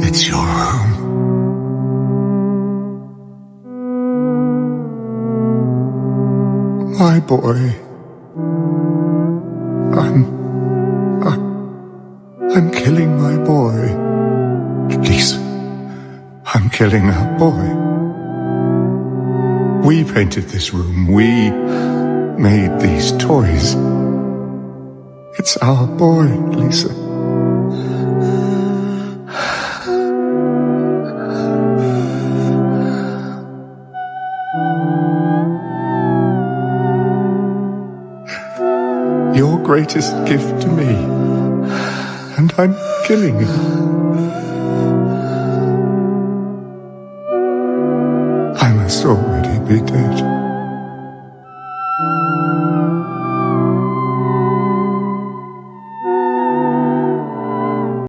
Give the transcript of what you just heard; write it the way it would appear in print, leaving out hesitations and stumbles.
It's your room. My boy. I'm killing my boy. Lisa, I'm killing our boy. We painted this room. We made these toys. It's our boy, Lisa. Your greatest gift to me. And I'm killing him. I must already be dead.